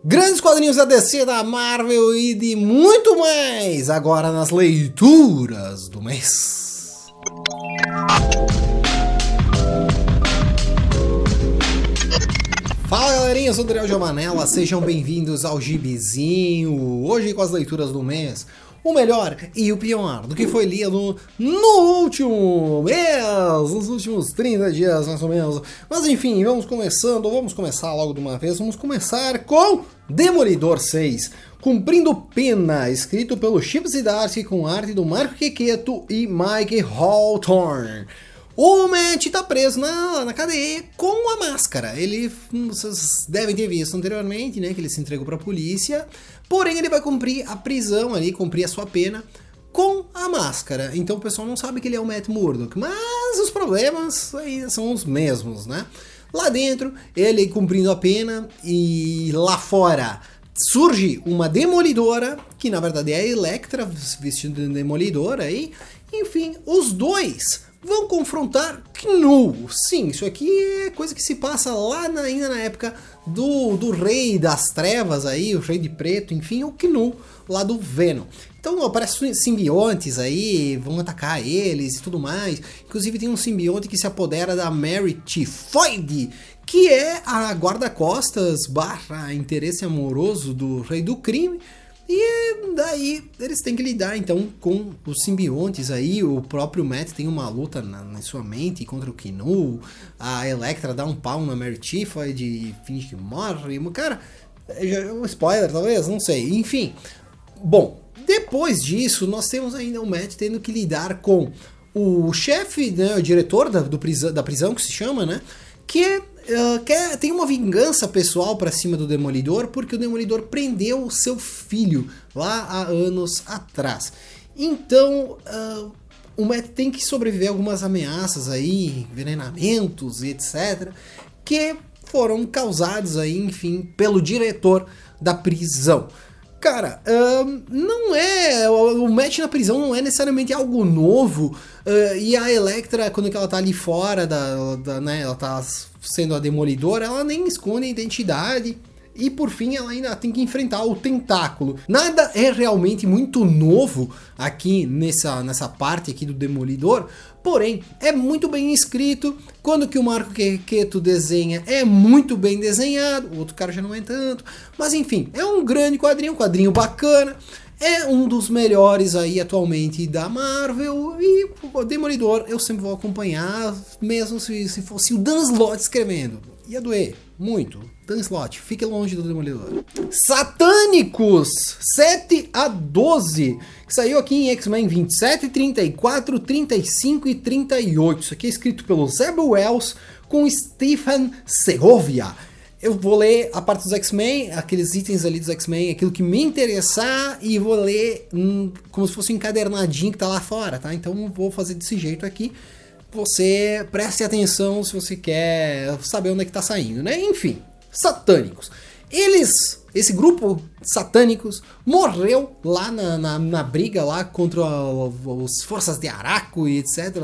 Grandes quadrinhos da DC, da Marvel e de muito mais, agora nas leituras do mês. Fala galerinha, eu sou o Adriel Giovanella, sejam bem-vindos ao Gibizinho, hoje com as leituras do mês. O melhor e o pior do que foi lido no último mês, nos últimos 30 dias mais ou menos. Mas enfim, vamos começar logo de uma vez, vamos começar com Demolidor 6, Cumprindo Pena, escrito pelo Chip Zdarsky com arte do Marco Checchetto e Mike Hawthorne. O Matt tá preso na cadeia com a máscara. Ele, vocês devem ter visto anteriormente, né, que ele se entregou pra polícia. Porém, ele vai cumprir a prisão ali, cumprir a sua pena com a máscara. Então o pessoal não sabe que ele é o Matt Murdock, mas os problemas aí são os mesmos, né? Lá dentro, ele cumprindo a pena e lá fora surge uma demolidora, que na verdade é a Elektra, vestida de demolidora aí. Enfim, os dois vão confrontar Knull. Sim, isso aqui é coisa que se passa lá ainda na época do Rei das Trevas aí, o Rei de Preto, enfim, o Knull lá do Venom. Então aparecem simbiontes aí, vão atacar eles e tudo mais. Inclusive tem um simbionte que se apodera da Mary Tifoide, que é a guarda-costas / interesse amoroso do Rei do Crime. E daí eles têm que lidar então com os simbiontes aí. O próprio Matt tem uma luta na sua mente contra o Knull. A Elektra dá um pau na Mary Tifoide e finge que morre. Cara, é um spoiler talvez, não sei. Enfim, bom, depois disso nós temos ainda o Matt tendo que lidar com o chefe, né, o diretor da prisão, que se chama, né, que tem uma vingança pessoal pra cima do Demolidor, porque o Demolidor prendeu o seu filho lá há anos atrás. Então, o Matt tem que sobreviver a algumas ameaças aí, envenenamentos e etc, que foram causados aí, enfim, pelo diretor da prisão. Cara, não é... O Matt na prisão não é necessariamente algo novo. E a Elektra, quando ela tá ali fora, né, ela tá sendo a Demolidora, ela nem esconde a identidade. E por fim ela ainda tem que enfrentar o Tentáculo. Nada é realmente muito novo aqui nessa parte aqui do Demolidor. Porém, é muito bem escrito. Quando que o Marco Checchetto desenha, é muito bem desenhado. O outro cara já não é tanto. Mas enfim, é um grande quadrinho, um quadrinho bacana. É um dos melhores aí atualmente da Marvel. E o Demolidor eu sempre vou acompanhar, mesmo se fosse o Dan Slott escrevendo. Ia doer muito. Dan Slott, fique longe do Demolidor. Satânicos 7 a 12, que saiu aqui em X-Men 27, 34, 35 e 38. Isso aqui é escrito pelo Zeb Wells com Stephen Segovia. Eu vou ler a parte dos X-Men, aqueles itens ali dos X-Men, aquilo que me interessar, e vou ler como se fosse um encadernadinho que tá lá fora, tá? Então vou fazer desse jeito aqui. Você preste atenção se você quer saber onde é que tá saindo, né? Enfim, Satânicos. Esse grupo Satânicos morreu lá na briga lá contra as forças de Araco e etc.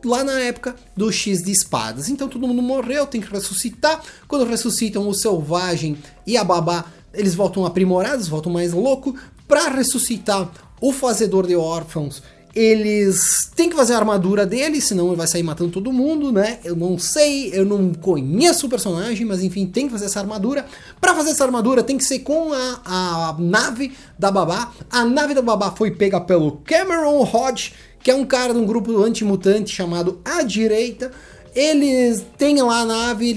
Lá na época do X de Espadas. Então todo mundo morreu, tem que ressuscitar. Quando ressuscitam, o Selvagem e a Babá, eles voltam aprimorados, voltam mais louco. Pra ressuscitar o Fazedor de Órfãos, eles têm que fazer a armadura dele, senão ele vai sair matando todo mundo, né? Eu não sei, eu não conheço o personagem, mas enfim, tem que fazer essa armadura. Pra fazer essa armadura tem que ser com a nave da Babá. A nave da Babá foi pega pelo Cameron Hodge, que é um cara de um grupo antimutante chamado A Direita. Eles têm lá a nave,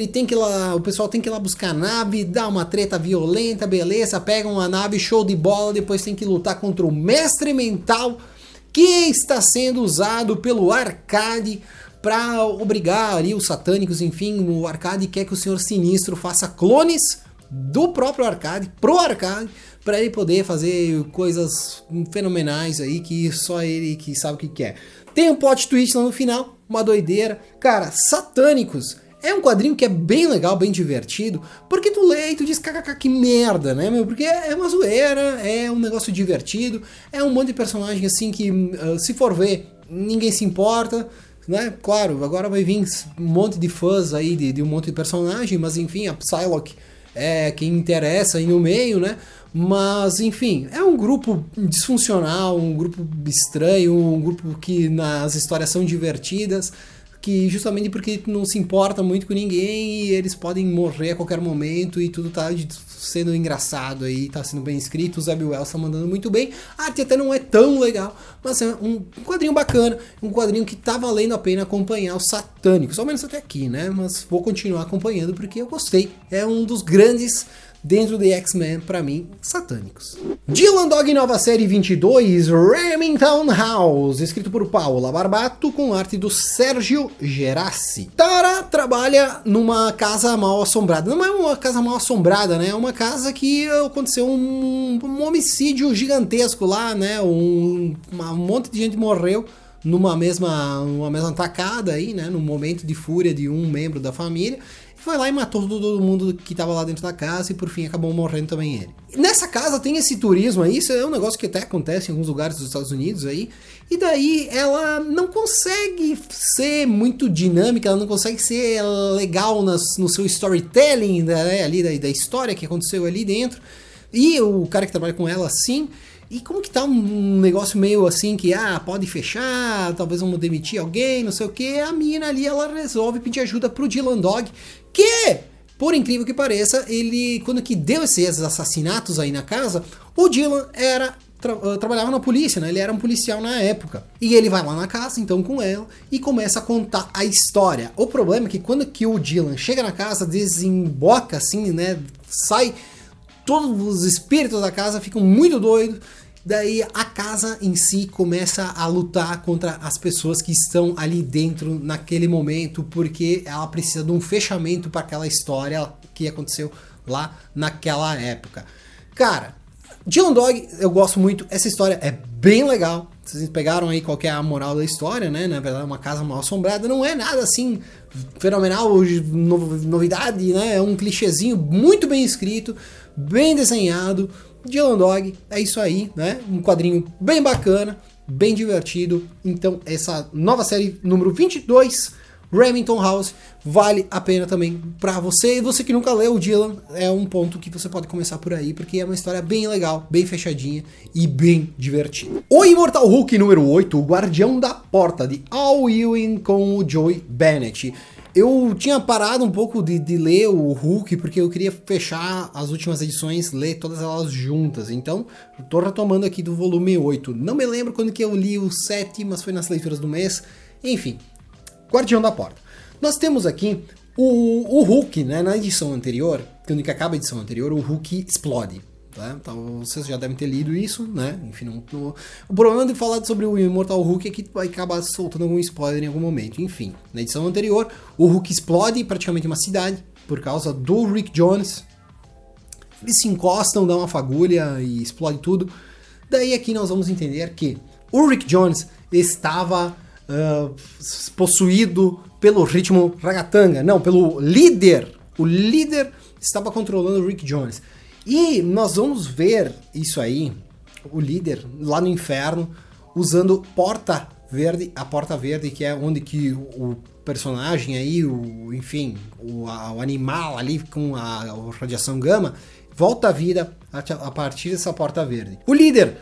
o pessoal tem que ir lá buscar a nave, dá uma treta violenta, beleza, pegam a nave, show de bola, depois tem que lutar contra o Mestre Mental, que está sendo usado pelo Arcade para obrigar ali os Satânicos. Enfim, o Arcade quer que o Senhor Sinistro faça clones do próprio Arcade, pro Arcade, para ele poder fazer coisas fenomenais aí que só ele que sabe o que quer. Tem um plot twist lá no final, uma doideira. Cara, Satânicos é um quadrinho que é bem legal, bem divertido, porque tu lê e tu diz, kkk, que merda, né, meu? Porque é uma zoeira, é um negócio divertido, é um monte de personagem assim que, se for ver, ninguém se importa, né? Claro, agora vai vir um monte de fãs aí de um monte de personagem, mas enfim, a Psylocke é quem interessa aí no meio, né? Mas, enfim, é um grupo disfuncional, um grupo estranho, um grupo que nas histórias são divertidas, que justamente porque não se importa muito com ninguém e eles podem morrer a qualquer momento e tudo tá sendo engraçado aí, tá sendo bem escrito, o Zeb Wells tá mandando muito bem, a arte até não é tão legal, mas é um quadrinho bacana, um quadrinho que tá valendo a pena acompanhar os Satânicos, ao menos até aqui, né, mas vou continuar acompanhando porque eu gostei, é um dos grandes dentro de X-Men, pra mim, Satânicos. Dylan Dog nova série 22, Remington House, escrito por Paula Barbato, com arte do Sérgio Gerassi. Tara trabalha numa casa mal assombrada. Não é uma casa mal assombrada, né? É uma casa que aconteceu um homicídio gigantesco lá, né? Um monte de gente morreu numa mesma tacada aí, né? Num momento de fúria de um membro da família. Foi lá e matou todo mundo que tava lá dentro da casa e por fim acabou morrendo também ele. Nessa casa tem esse turismo aí, isso é um negócio que até acontece em alguns lugares dos Estados Unidos aí, e daí ela não consegue ser muito dinâmica, ela não consegue ser legal no seu storytelling, né, ali da história que aconteceu ali dentro, e o cara que trabalha com ela sim. E como que tá um negócio meio assim que, pode fechar, talvez vamos demitir alguém, não sei o que, a mina ali, ela resolve pedir ajuda pro Dylan Dog, que, por incrível que pareça, ele, quando que deu esses assassinatos aí na casa, o Dylan trabalhava na polícia, né, ele era um policial na época, e ele vai lá na casa, então, com ela, e começa a contar a história. O problema é que quando que o Dylan chega na casa, desemboca assim, né, sai... Todos os espíritos da casa ficam muito doidos, daí a casa em si começa a lutar contra as pessoas que estão ali dentro naquele momento, porque ela precisa de um fechamento para aquela história que aconteceu lá naquela época. Cara, Dylan Dog, eu gosto muito, essa história é bem legal, vocês pegaram aí qual que é a moral da história, né? Na verdade, uma casa mal assombrada não é nada assim fenomenal, novidade, né? É um clichêzinho muito bem escrito, bem desenhado. Dylan Dog, é isso aí, né? Um quadrinho bem bacana, bem divertido. Então, essa nova série número 22, Remington House, vale a pena também pra você. E você que nunca leu o Dylan, é um ponto que você pode começar por aí, porque é uma história bem legal, bem fechadinha e bem divertida. O Imortal Hulk número 8, o Guardião da Porta, de Al Ewing com o Joey Bennett. Eu tinha parado um pouco de ler o Hulk, porque eu queria fechar as últimas edições, ler todas elas juntas. Então, eu tô retomando aqui do volume 8. Não me lembro quando que eu li o 7, mas foi nas leituras do mês. Enfim, Guardião da Porta. Nós temos aqui o Hulk, né? Na edição anterior, quando que acaba a edição anterior, o Hulk explode. Tá? Então vocês já devem ter lido isso, né? Enfim, o problema de falar sobre o Immortal Hulk é que vai acabar soltando algum spoiler em algum momento. Enfim, na edição anterior, o Hulk explode praticamente uma cidade por causa do Rick Jones. Eles se encostam, dão uma fagulha e explode tudo. Daí aqui nós vamos entender que o Rick Jones estava possuído pelo ritmo ragatanga, não, pelo líder. O líder estava controlando o Rick Jones. E nós vamos ver isso aí, o líder lá no inferno, usando Porta Verde, a Porta Verde, que é onde que o personagem aí, o animal ali com a radiação gama, volta à vida a partir dessa Porta Verde. O líder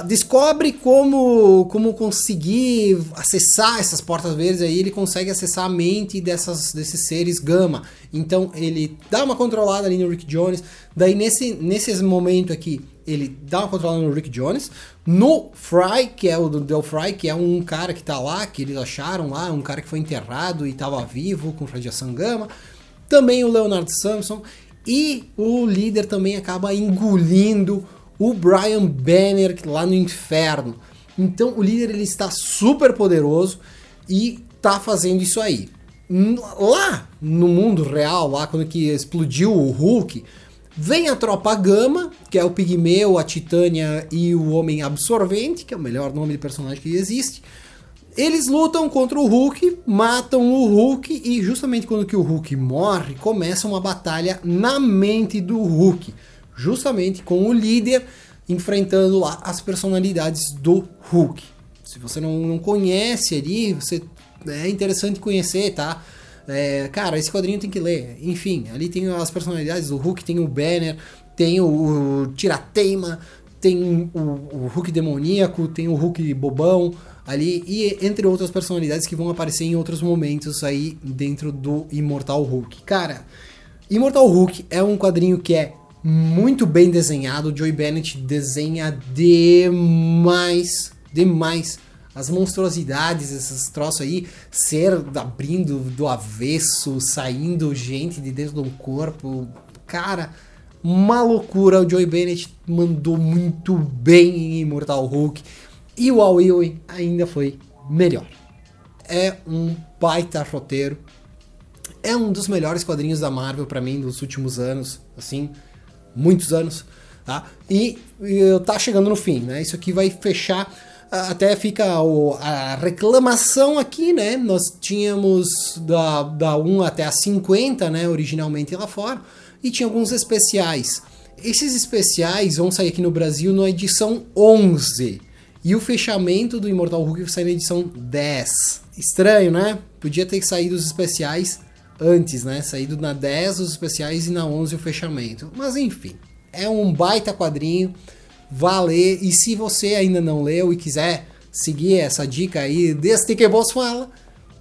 descobre como conseguir acessar essas portas verdes, aí ele consegue acessar a mente desses seres gama. Então ele dá uma controlada ali no Rick Jones, daí nesse momento aqui, ele dá uma controlada no Rick Jones, no Fry, que é o do Del Fry, que é um cara que tá lá, que eles acharam lá, um cara que foi enterrado e tava vivo com radiação gama, também o Leonard Samson. E o líder também acaba engolindo o Brian Banner lá no inferno. Então o líder ele está super poderoso e tá fazendo isso aí. Lá no mundo real, lá quando que explodiu o Hulk, vem a Tropa Gama, que é o Pigmeu, a Titânia e o Homem Absorvente, que é o melhor nome de personagem que existe. Eles lutam contra o Hulk, matam o Hulk e justamente quando que o Hulk morre, começa uma batalha na mente do Hulk. Justamente com o líder enfrentando lá as personalidades do Hulk. Se você não conhece ali, é interessante conhecer, tá? Cara, esse quadrinho tem que ler. Enfim, ali tem as personalidades do Hulk, tem o Banner, tem o Tirateima, tem o Hulk demoníaco, tem o Hulk bobão ali, e entre outras personalidades que vão aparecer em outros momentos aí dentro do Imortal Hulk. Cara, Imortal Hulk é um quadrinho que é muito bem desenhado. O Joe Bennett desenha demais. As monstruosidades, esses troços aí, ser abrindo do avesso, saindo gente de dentro de um corpo. Cara, uma loucura. O Joe Bennett mandou muito bem em Imortal Hulk. E o Al Ewing ainda foi melhor. É um baita roteiro. É um dos melhores quadrinhos da Marvel pra mim dos últimos anos, assim, muitos anos, tá? E tá chegando no fim, né? Isso aqui vai fechar, até fica a reclamação aqui, né? Nós tínhamos da 1 até a 50, né, originalmente lá fora, e tinha alguns especiais. Esses especiais vão sair aqui no Brasil na edição 11. E o fechamento do Imortal Hulk vai sair na edição 10. Estranho, né? Podia ter saído os especiais antes, né? Saído na 10 os especiais e na 11 o fechamento. Mas enfim, é um baita quadrinho. Vá ler. E se você ainda não leu e quiser seguir essa dica aí desse que Boss fala,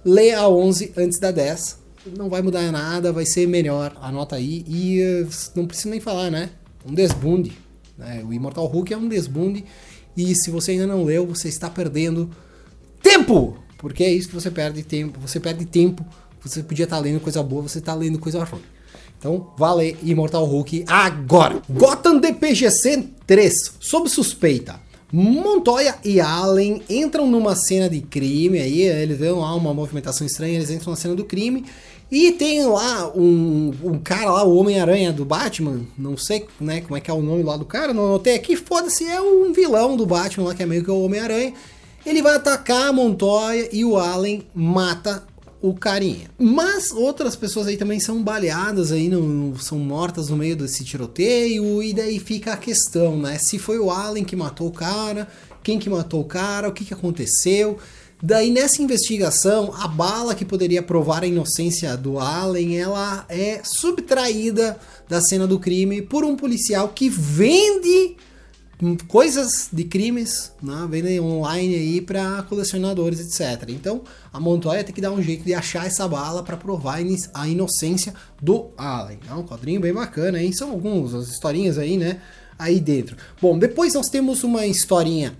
lê a 11 antes da 10. Não vai mudar nada, vai ser melhor. Anota aí. E não preciso nem falar, né? Um desbunde. Né? O Imortal Hulk é um desbunde. E se você ainda não leu, você está perdendo tempo! Porque é isso que você perde tempo. Você perde tempo. Você podia estar lendo coisa boa, você está lendo coisa ruim. Então, vá ler Imortal Hulk agora! Gotham DPGC 3, sob suspeita. Montoya e Allen entram numa cena de crime, aí eles dão lá uma movimentação estranha, eles entram na cena do crime, e tem lá um cara lá, o Homem-Aranha do Batman, não sei, né, como é que é o nome lá do cara, não anotei aqui, foda-se, é um vilão do Batman lá, que é meio que o Homem-Aranha. Ele vai atacar a Montoya e o Allen mata o carinha. Mas outras pessoas aí também são baleadas aí, são mortas no meio desse tiroteio, e daí fica a questão, né? Se foi o Allen que matou o cara, quem que matou o cara, o que aconteceu. Daí nessa investigação, a bala que poderia provar a inocência do Allen, ela é subtraída da cena do crime por um policial que vende coisas de crimes, né, vendem online aí para colecionadores, etc. Então a Montoya tem que dar um jeito de achar essa bala para provar a inocência do Allen. É um quadrinho bem bacana, hein? São algumas historinhas aí, né, aí dentro. Bom, depois nós temos uma historinha,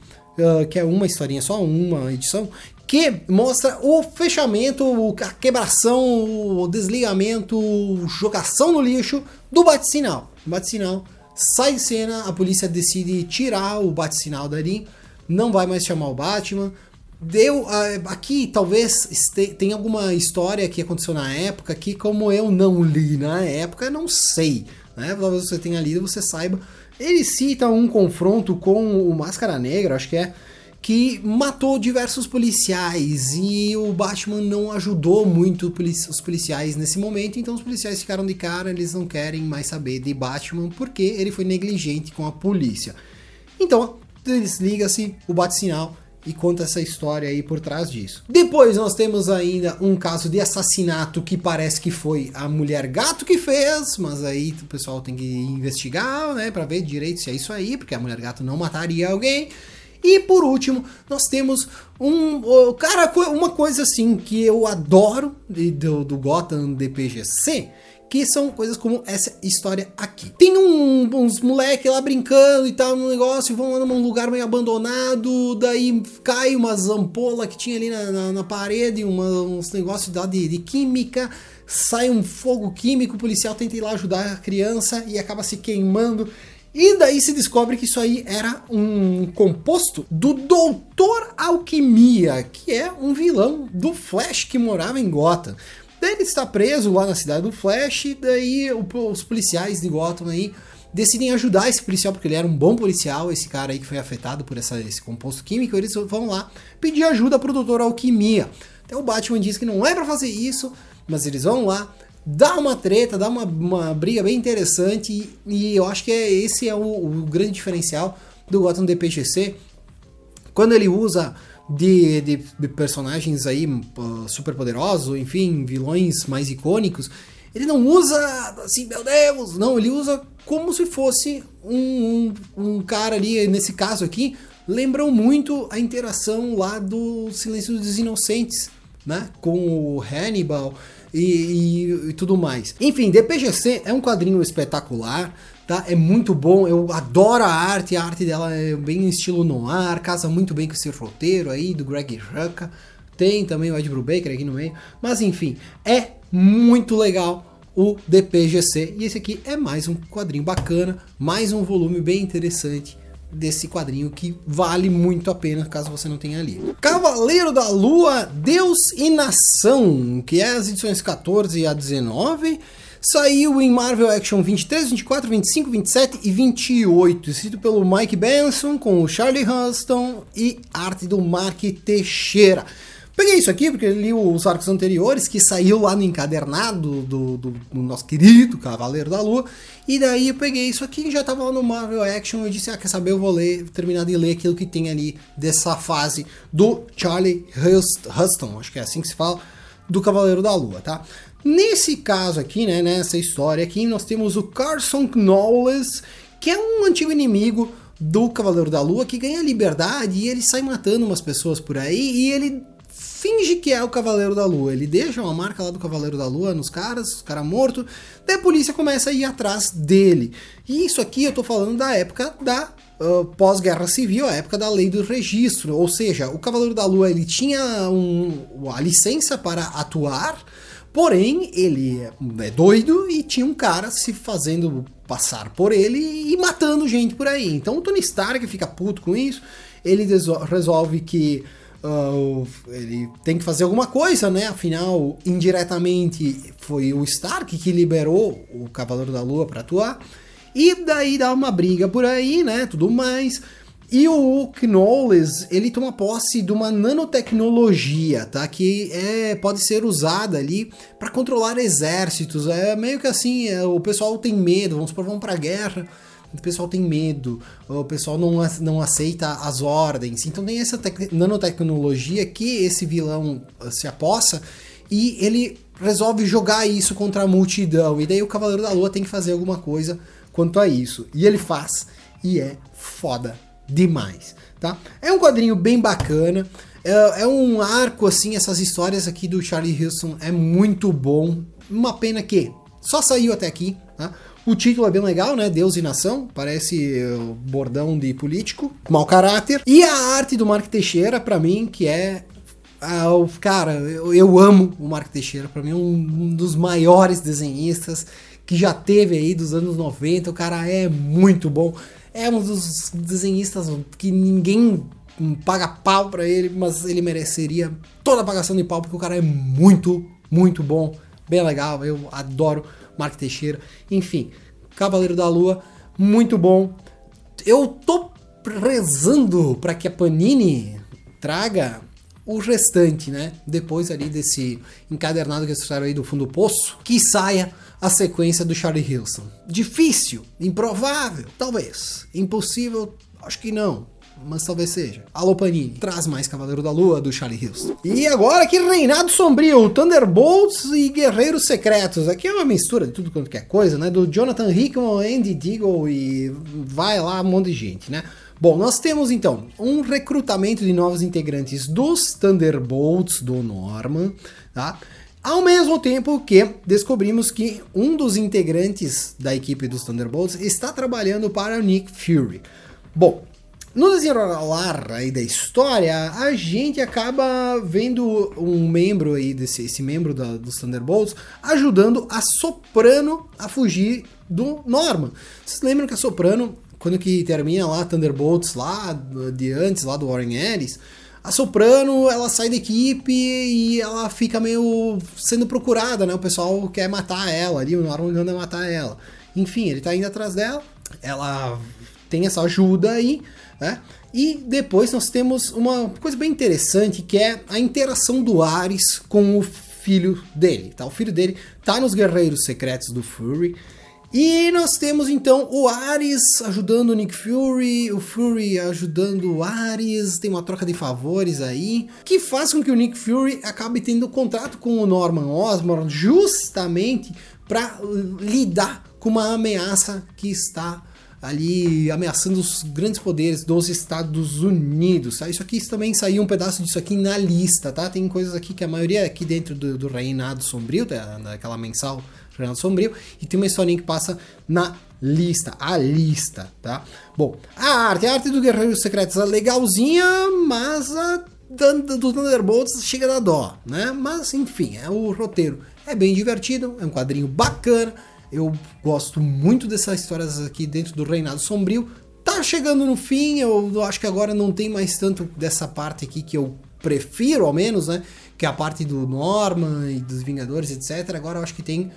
que é uma historinha só, uma edição, que mostra o fechamento, a quebração, o desligamento, jogação no lixo do bate-sinal. Bate-sinal sai de cena, a polícia decide tirar o bate-sinal dali, não vai mais chamar o Batman. Aqui talvez tenha alguma história que aconteceu na época que, como eu não li na época, não sei, né? Talvez você tenha lido, você saiba. Ele cita um confronto com o Máscara Negra, acho que é, que matou diversos policiais, e o Batman não ajudou muito os policiais nesse momento, então os policiais ficaram de cara, eles não querem mais saber de Batman porque ele foi negligente com a polícia. Então, desliga-se o bate-sinal e conta essa história aí por trás disso. Depois nós temos ainda um caso de assassinato que parece que foi a Mulher Gato que fez, mas aí o pessoal tem que investigar, né, pra ver direito se é isso aí, porque a Mulher Gato não mataria alguém. E por último, nós temos uma coisa assim que eu adoro do Gotham DPGC, que são coisas como essa história aqui. Tem uns moleques lá brincando e tal no negócio, vão lá num lugar meio abandonado, daí cai umas ampolas que tinha ali na parede, uns negócios de química, sai um fogo químico, o policial tenta ir lá ajudar a criança e acaba se queimando. E daí se descobre que isso aí era um composto do Doutor Alquimia, que é um vilão do Flash que morava em Gotham. Daí ele está preso lá na cidade do Flash, e daí os policiais de Gotham aí decidem ajudar esse policial, porque ele era um bom policial, esse cara aí que foi afetado por esse composto químico, eles vão lá pedir ajuda pro Doutor Alquimia. Então o Batman diz que não é pra fazer isso, mas eles vão lá, dá uma treta, dá uma briga bem interessante, e eu acho que esse é o grande diferencial do Gotham DPGC, quando ele usa de personagens aí super poderosos, enfim, vilões mais icônicos, ele não usa assim, meu Deus, não, ele usa como se fosse um cara ali, nesse caso aqui, lembram muito a interação lá do Silêncio dos Inocentes, né, com o Hannibal e tudo mais. Enfim, DPGC é um quadrinho espetacular, tá? É muito bom, eu adoro a arte dela é bem estilo noir, casa muito bem com esse roteiro aí do Greg Rucka, tem também o Ed Brubaker aqui no meio, mas enfim, é muito legal o DPGC, e esse aqui é mais um quadrinho bacana, mais um volume bem interessante desse quadrinho que vale muito a pena caso você não tenha lido. Cavaleiro da Lua, Deus e Nação, que é as edições 14 a 19, saiu em Marvel Action 23, 24, 25, 27 e 28, escrito pelo Mike Benson, com o Charlie Huston e arte do Mark Teixeira. Peguei isso aqui porque li os arcos anteriores, que saiu lá no encadernado do nosso querido Cavaleiro da Lua, e daí eu peguei isso aqui, já tava lá no Marvel Action, e disse, quer saber, eu vou terminar de ler aquilo que tem ali dessa fase do Charlie Huston, acho que é assim que se fala, do Cavaleiro da Lua, tá? Nesse caso aqui, né, nessa história aqui, nós temos o Carson Knowles, que é um antigo inimigo do Cavaleiro da Lua, que ganha liberdade e ele sai matando umas pessoas por aí, e ele finge que é o Cavaleiro da Lua, ele deixa uma marca lá do Cavaleiro da Lua nos caras, os caras mortos, daí a polícia começa a ir atrás dele. E isso aqui eu tô falando da época da pós-guerra civil, a época da lei do registro, ou seja, o Cavaleiro da Lua ele tinha a licença para atuar, porém ele é doido e tinha um cara se fazendo passar por ele e matando gente por aí. Então o Tony Stark fica puto com isso, ele resolve que ele tem que fazer alguma coisa, né? Afinal, indiretamente foi o Stark que liberou o Cavaleiro da Lua para atuar. E daí dá uma briga por aí, né? Tudo mais. E o Knowles, ele toma posse de uma nanotecnologia, tá? Que pode ser usada ali para controlar exércitos. É meio que assim, o pessoal tem medo, vamos pra guerra. O pessoal tem medo, o pessoal não aceita as ordens. Então tem essa nanotecnologia que esse vilão se apossa e ele resolve jogar isso contra a multidão. E daí o Cavaleiro da Lua tem que fazer alguma coisa quanto a isso. E ele faz, e é foda demais, tá? É um quadrinho bem bacana, é um arco, assim, essas histórias aqui do Charlie Huston é muito bom. Uma pena que só saiu até aqui, tá? O título é bem legal, né? Deus e Nação, parece bordão de político, mau caráter. E a arte do Mark Teixeira, pra mim, que é... cara, eu amo o Mark Teixeira, pra mim é um dos maiores desenhistas que já teve aí dos anos 90, o cara é muito bom. É um dos desenhistas que ninguém paga pau pra ele, mas ele mereceria toda a pagação de pau, porque o cara é muito, muito bom, bem legal, eu adoro Mark Teixeira. Enfim, Cavaleiro da Lua, muito bom. Eu tô rezando para que a Panini traga o restante, né? Depois ali desse encadernado que eles fizeram aí do fundo do poço, que saia a sequência do Charlie Huston. Difícil, improvável, talvez. Impossível, acho que não. Mas talvez seja. Alô Panini, traz mais Cavaleiro da Lua do Charlie Huston. E agora aqui Reinado Sombrio, Thunderbolts e Guerreiros Secretos. Aqui é uma mistura de tudo quanto que é coisa, né? Do Jonathan Hickman, Andy Deagle e vai lá um monte de gente, né? Bom, nós temos então um recrutamento de novos integrantes dos Thunderbolts do Norman, tá? Ao mesmo tempo que descobrimos que um dos integrantes da equipe dos Thunderbolts está trabalhando para o Nick Fury. Bom, no desenrolar aí da história, a gente acaba vendo um membro aí, esse membro dos Thunderbolts, ajudando a Soprano a fugir do Norman. Vocês lembram que a Soprano, quando que termina lá Thunderbolts, lá de antes, lá do Warren Ellis, a Soprano, ela sai da equipe e ela fica meio sendo procurada, né? O pessoal quer matar ela ali, o Norman manda matar ela. Enfim, ele tá indo atrás dela, ela tem essa ajuda aí, né? E depois nós temos uma coisa bem interessante, que é a interação do Ares com o filho dele, tá? O filho dele tá nos Guerreiros Secretos do Fury, E nós temos então o Ares ajudando o Nick Fury, o Fury ajudando o Ares, tem uma troca de favores aí, que faz com que o Nick Fury acabe tendo contrato com o Norman Osborn justamente para lidar com uma ameaça que está ali ameaçando os grandes poderes dos Estados Unidos, tá? Isso aqui também saiu um pedaço disso aqui na lista, tá? Tem coisas aqui que a maioria é aqui dentro do Reinado Sombrio, daquela mensal Reinado Sombrio, e tem uma historinha que passa na lista, a lista, tá? Bom, a arte do Guerreiros Secretos é legalzinha, mas a do Thunderbolts chega da dó, né? Mas enfim, o roteiro é bem divertido, é um quadrinho bacana. Eu gosto muito dessas histórias aqui dentro do Reinado Sombrio. Tá chegando no fim, eu acho que agora não tem mais tanto dessa parte aqui que eu prefiro, ao menos, né? Que é a parte do Norman e dos Vingadores, etc. Agora eu acho que tem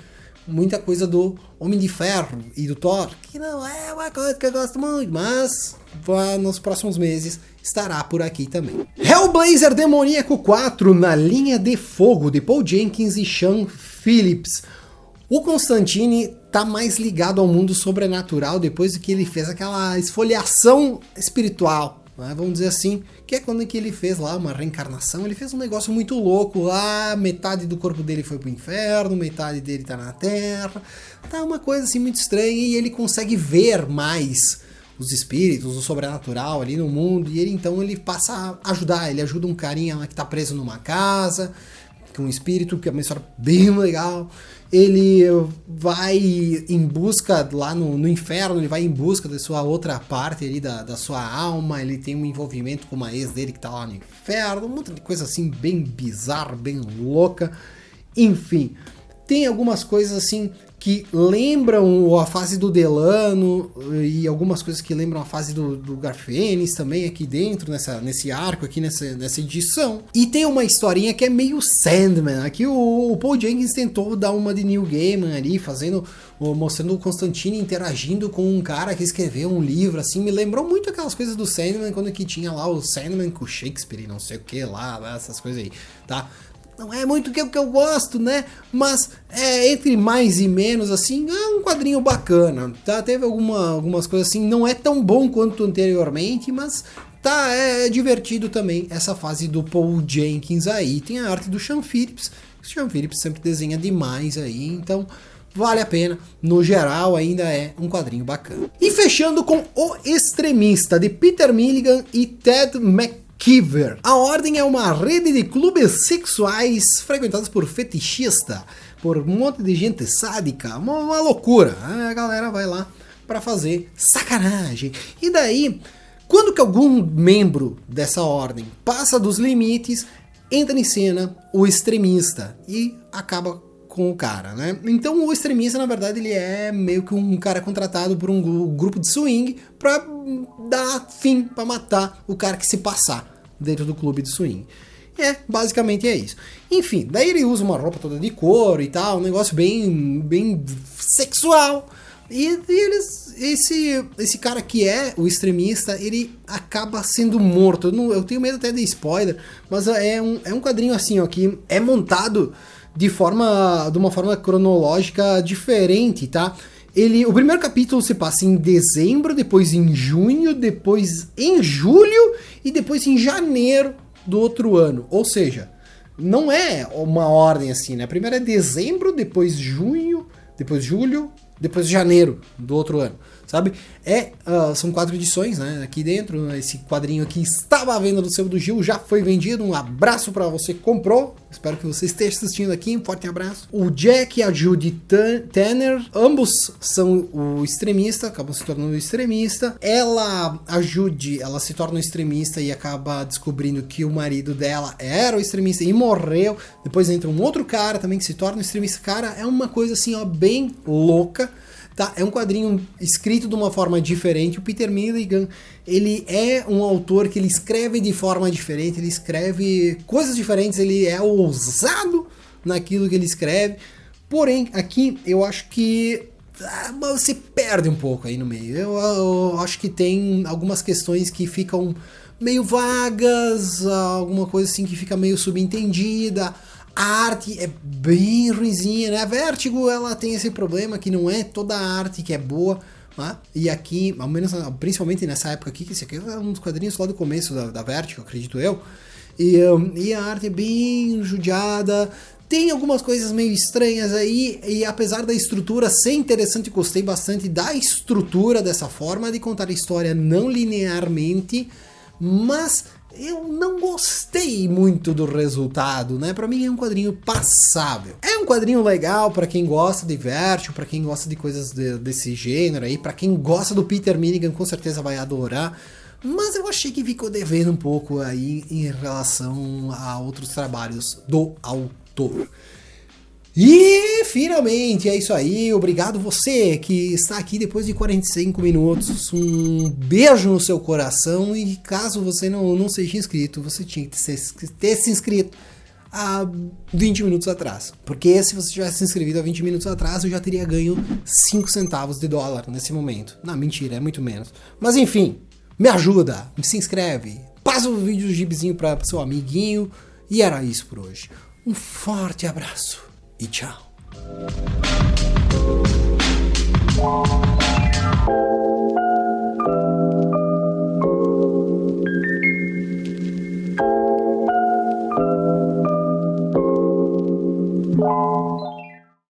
muita coisa do Homem de Ferro e do Thor, que não é uma coisa que eu gosto muito, mas nos próximos meses estará por aqui também. Hellblazer Demoníaco 4 na linha de fogo de Paul Jenkins e Sean Phillips. O Constantine tá mais ligado ao mundo sobrenatural depois que ele fez aquela esfoliação espiritual, né? Vamos dizer assim, que é quando que ele fez lá uma reencarnação, ele fez um negócio muito louco lá, metade do corpo dele foi pro inferno, metade dele tá na terra, tá uma coisa assim muito estranha e ele consegue ver mais os espíritos, o sobrenatural ali no mundo, e ele passa a ajudar, ele ajuda um carinha lá que tá preso numa casa, com um espírito, que é uma história bem legal. Ele vai em busca lá no inferno, ele vai em busca da sua outra parte ali, da sua alma, ele tem um envolvimento com uma ex dele que tá lá no inferno, um monte de coisa assim bem bizarra, bem louca, enfim. Tem algumas coisas assim que lembram a fase do Delano e algumas coisas que lembram a fase do Garfênis também aqui dentro, nesse arco aqui, nessa edição. E tem uma historinha que é meio Sandman. Aqui o Paul Jenkins tentou dar uma de Neil Gaiman ali, mostrando o Constantine interagindo com um cara que escreveu um livro, assim, me lembrou muito aquelas coisas do Sandman, quando que tinha lá o Sandman com Shakespeare e não sei o que lá, essas coisas aí, tá? Não é muito o que eu gosto, né? Mas entre mais e menos, assim, é um quadrinho bacana, tá? Teve algumas coisas assim, não é tão bom quanto anteriormente, mas tá, é divertido também essa fase do Paul Jenkins aí. Tem a arte do Sean Phillips, o Sean Phillips sempre desenha demais aí, então vale a pena. No geral, ainda é um quadrinho bacana. E fechando com O Extremista, de Peter Milligan e Ted McKeever. A Ordem é uma rede de clubes sexuais frequentados por fetichista, por um monte de gente sádica, uma loucura. A galera vai lá para fazer sacanagem. E daí, quando que algum membro dessa ordem passa dos limites, entra em cena o extremista e acaba com o cara, né? Então o extremista, na verdade, ele é meio que um cara contratado por um grupo de swing pra dar fim, pra matar o cara que se passar dentro do clube de swing. Basicamente é isso. Enfim, daí ele usa uma roupa toda de couro e tal, um negócio bem sexual. E esse cara que é o extremista, ele acaba sendo morto. Eu tenho medo até de spoiler, mas é um quadrinho assim, ó, que é montado de uma forma cronológica diferente, tá? O primeiro capítulo se passa em dezembro, depois em junho, depois em julho e depois em janeiro do outro ano. Ou seja, não é uma ordem assim, né? Primeiro é dezembro, depois junho, depois julho, depois janeiro do outro ano, sabe? São 4 edições, né? Aqui dentro, esse quadrinho aqui estava à venda no sebo do Gil, já foi vendido. Um abraço para você que comprou. Espero que você esteja assistindo aqui. Um forte abraço. O Jack e a Judy Tanner, ambos são o extremista, acabam se tornando o extremista. A Judy, ela se torna o extremista e acaba descobrindo que o marido dela era o extremista e morreu. Depois entra um outro cara também que se torna o extremista. Cara, é uma coisa assim, ó, bem louca. Tá, é um quadrinho escrito de uma forma diferente. O Peter Milligan, ele é um autor que ele escreve de forma diferente, ele escreve coisas diferentes, ele é ousado naquilo que ele escreve. Porém, aqui eu acho que você perde um pouco aí no meio. Eu acho que tem algumas questões que ficam meio vagas, alguma coisa assim que fica meio subentendida. A arte é bem ruinzinha, né? A Vertigo, ela tem esse problema que não é toda a arte que é boa, né? E aqui, ao menos, principalmente nessa época aqui, que esse aqui é um dos quadrinhos lá do começo da Vertigo, acredito eu. E a arte é bem judiada, tem algumas coisas meio estranhas aí, e apesar da estrutura ser interessante, gostei bastante da estrutura dessa forma de contar a história não linearmente, mas eu não gostei muito do resultado, né? Pra mim é um quadrinho passável. É um quadrinho legal pra quem gosta de Vertigo, pra quem gosta de coisas desse gênero aí, pra quem gosta do Peter Milligan com certeza vai adorar. Mas eu achei que ficou devendo um pouco aí em relação a outros trabalhos do autor. E finalmente é isso aí, obrigado você que está aqui depois de 45 minutos, um beijo no seu coração, e caso você não seja inscrito, você tinha que ter se inscrito há 20 minutos atrás, porque se você tivesse se inscrevido há 20 minutos atrás, eu já teria ganho 5 centavos de dólar nesse momento. Não, mentira, é muito menos, mas enfim, me ajuda, se inscreve, passa o vídeo do gibizinho para seu amiguinho, e era isso por hoje. Um forte abraço e tchau.